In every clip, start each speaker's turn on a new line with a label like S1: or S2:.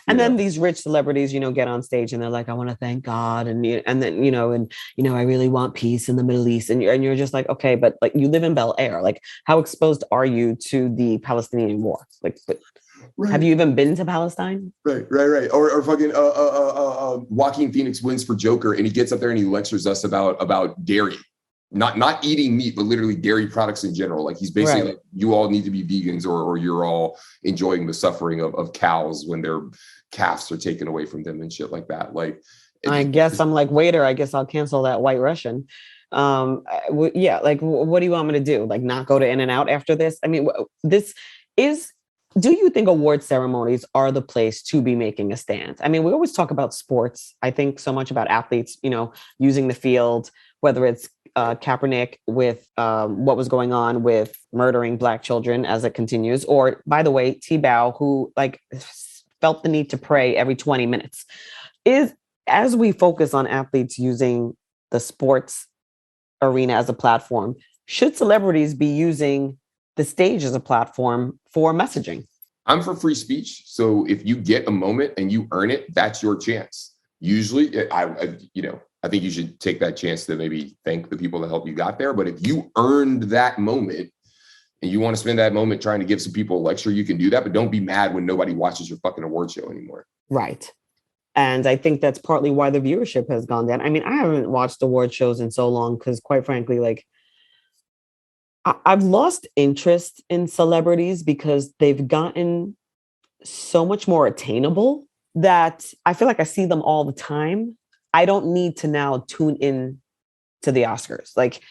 S1: And then
S2: know?
S1: these rich celebrities, get on stage and they're like, I want to thank God. And then, I really want peace in the Middle East. And you're just like, okay, but like you live in Bel Air. Like how exposed are you to the Palestinian war? Like, but have
S2: Right.
S1: you even been to Palestine?
S2: Right. Or fucking Joaquin Phoenix wins for Joker, and he gets up there and he lectures us about dairy, not eating meat, but literally dairy products in general. Like he's basically
S1: Right.
S2: like, you all need to be vegans, or you're all enjoying the suffering of cows when their calves are taken away from them and shit like that. Like,
S1: I guess I'm like, waiter, I guess I'll cancel that White Russian. Yeah, like what do you want me to do? Like not go to In-N-Out after this? I mean, this is do you think award ceremonies are the place to be making a stand? I mean, we always talk about sports. I think so much about athletes, using the field, whether it's Kaepernick with what was going on with murdering Black children as it continues, or by the way, Tebow, who like felt the need to pray every 20 minutes. Is as we focus on athletes using the sports arena as a platform, should celebrities be using the stage as a platform for messaging?
S2: I'm for free speech. So if you get a moment and you earn it, that's your chance. Usually, I think you should take that chance to maybe thank the people that helped you got there. But if you earned that moment and you want to spend that moment trying to give some people a lecture, you can do that. But don't be mad when nobody watches your fucking award show anymore.
S1: Right. And I think that's partly why the viewership has gone down. I mean, I haven't watched award shows in so long because, quite frankly, like I've lost interest in celebrities because they've gotten so much more attainable that I feel like I see them all the time. I don't need to now tune in to the Oscars. Like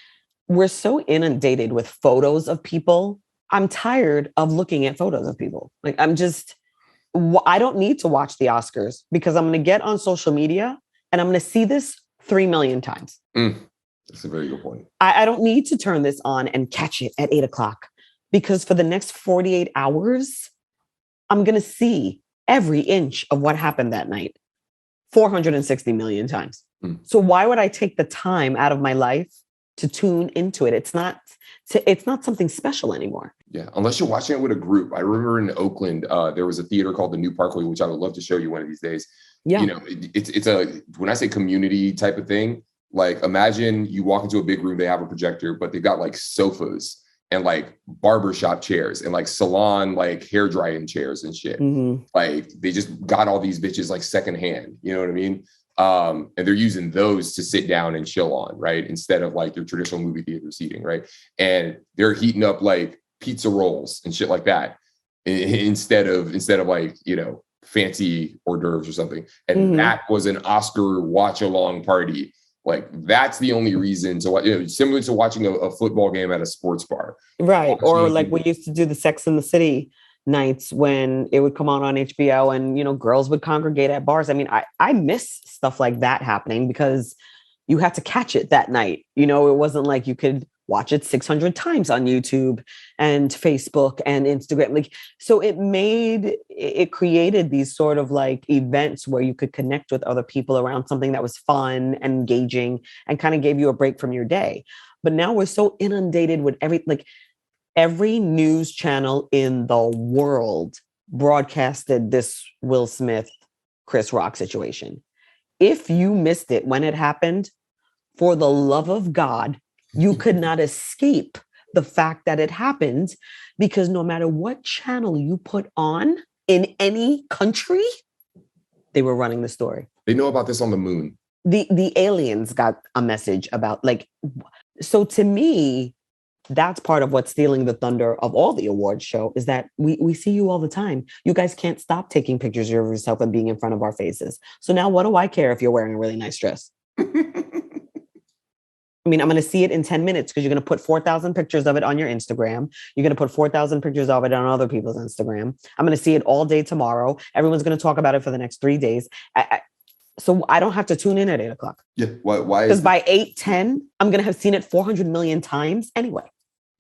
S1: we're so inundated with photos of people. I'm tired of looking at photos of people. Like I don't need to watch the Oscars because I'm going to get on social media and I'm going to see this 3 million times.
S2: That's a very good point.
S1: I don't need to turn this on and catch it at 8:00 because for the next 48 hours, I'm going to see every inch of what happened that night 460 million times. So why would I take the time out of my life to tune into it? It's not something special anymore.
S2: Yeah, unless you're watching it with a group. I remember in Oakland, there was a theater called the New Parkway, which I would love to show you one of these days.
S1: Yeah.
S2: It's a, when I say community type of thing, like imagine you walk into a big room, they have a projector, but they've got like sofas and like barbershop chairs and like salon, like hair drying chairs and shit.
S1: Mm-hmm.
S2: Like they just got all these bitches like secondhand, you know what I mean? And they're using those to sit down and chill on, right? Instead of like your traditional movie theater seating, right? And they're heating up like pizza rolls and shit like that instead of like, fancy hors d'oeuvres or something. And that was an Oscar watch along party. Like that's the only reason to similar to watching a football game at a sports bar.
S1: Right. Or like we used to do the Sex and the City nights when it would come on HBO and, girls would congregate at bars. I mean, I miss stuff like that happening because you had to catch it that night. It wasn't like you could watch it 600 times on YouTube and Facebook and Instagram. Like, so it created these sort of like events where you could connect with other people around something that was fun and engaging and kind of gave you a break from your day. But now we're so inundated with every news channel in the world broadcasted this Will Smith, Chris Rock situation. If you missed it when it happened, for the love of God, you could not escape the fact that it happened because no matter what channel you put on in any country, they were running the story.
S2: They know about this on the moon.
S1: The aliens got a message about so to me, that's part of what's stealing the thunder of all the awards show is that we see you all the time. You guys can't stop taking pictures of yourself and being in front of our faces. So now what do I care if you're wearing a really nice dress? I mean, I'm going to see it in 10 minutes because you're going to put 4,000 pictures of it on your Instagram. You're going to put 4,000 pictures of it on other people's Instagram. I'm going to see it all day tomorrow. Everyone's going to talk about it for the next 3 days. So I don't have to tune in at 8:00.
S2: Yeah. Why?
S1: Because by 8:10, I'm going to have seen it 400 million times anyway.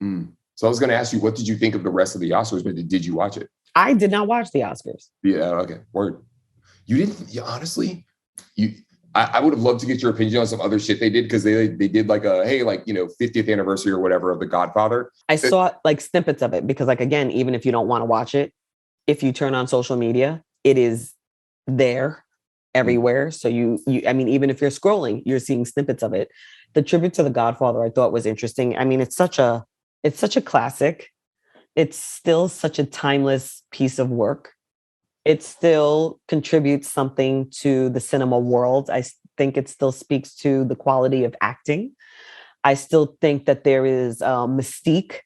S2: So I was going to ask you, what did you think of the rest of the Oscars? But did you watch it?
S1: I did not watch the Oscars.
S2: Yeah. Okay. Word. You didn't. Honestly, I would have loved to get your opinion on some other shit they did because they did like 50th anniversary or whatever of The Godfather.
S1: I saw like snippets of it because again, even if you don't want to watch it, if you turn on social media, it is there everywhere. So I mean, even if you're scrolling, you're seeing snippets of it. The tribute to The Godfather I thought was interesting. I mean, it's such a classic. It's still such a timeless piece of work. It still contributes something to the cinema world. Think it still speaks to the quality of acting. I still think that there is a mystique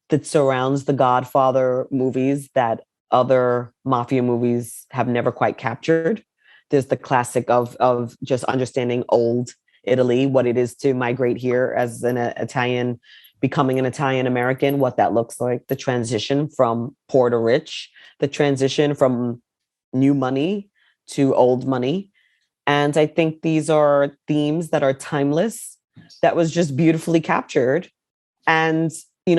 S1: that surrounds the Godfather movies that other mafia movies have never quite captured. There's the classic of just understanding old Italy, what it is to migrate here as an Italian, becoming an Italian American, what that looks like, the transition from poor to rich, the transition from new money to old money. And I think these are themes that are timeless, that was just beautifully captured and,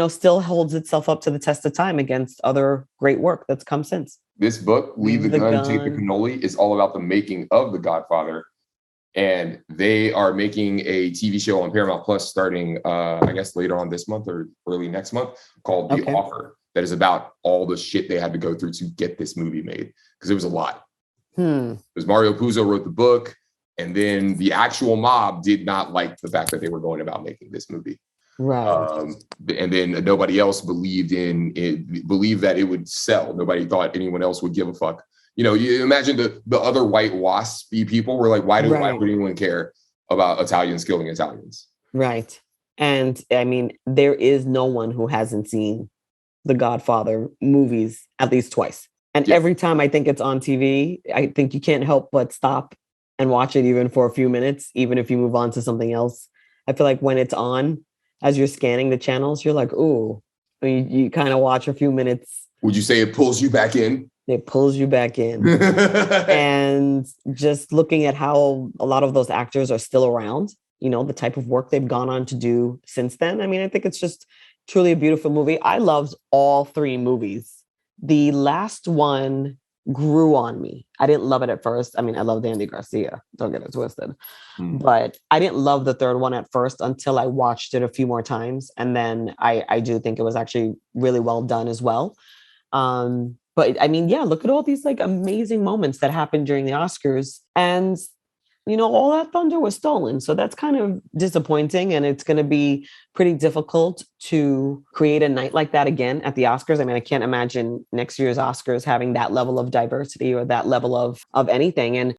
S1: still holds itself up to the test of time against other great work that's come since.
S2: This book, Leave the Gun, Take the Cannoli, is all about the making of The Godfather. And they are making a TV show on Paramount Plus starting, I guess, later on this month or early next month called The Offer, that is about all the shit they had to go through to get this movie made, because it was a lot. Because Mario Puzo wrote the book, and then the actual mob did not like the fact that they were going about making this movie.
S1: Right.
S2: And then nobody else believed that it would sell. Nobody thought anyone else would give a fuck. You imagine the other white waspy people were like, why would anyone care about Italians killing Italians?
S1: Right. And I mean, there is no one who hasn't seen the Godfather movies at least twice. And every time I think it's on TV, I think you can't help but stop and watch it even for a few minutes, even if you move on to something else. I feel like when it's on, as you're scanning the channels, you're like, ooh, you kind of watch a few minutes.
S2: Would you say it pulls you back in?
S1: It pulls you back in. And just looking at how a lot of those actors are still around, the type of work they've gone on to do since then. I mean, I think it's just truly a beautiful movie. I loved all three movies. The last one grew on me. I didn't love it at first. I mean, I loved Andy Garcia. Don't get it twisted. But I didn't love the third one at first until I watched it a few more times. And then I do think it was actually really well done as well. But I mean, yeah, look at all these like amazing moments that happened during the Oscars. And all that thunder was stolen. So that's kind of disappointing. And it's going to be pretty difficult to create a night like that again at the Oscars. I mean, I can't imagine next year's Oscars having that level of diversity or that level of anything. And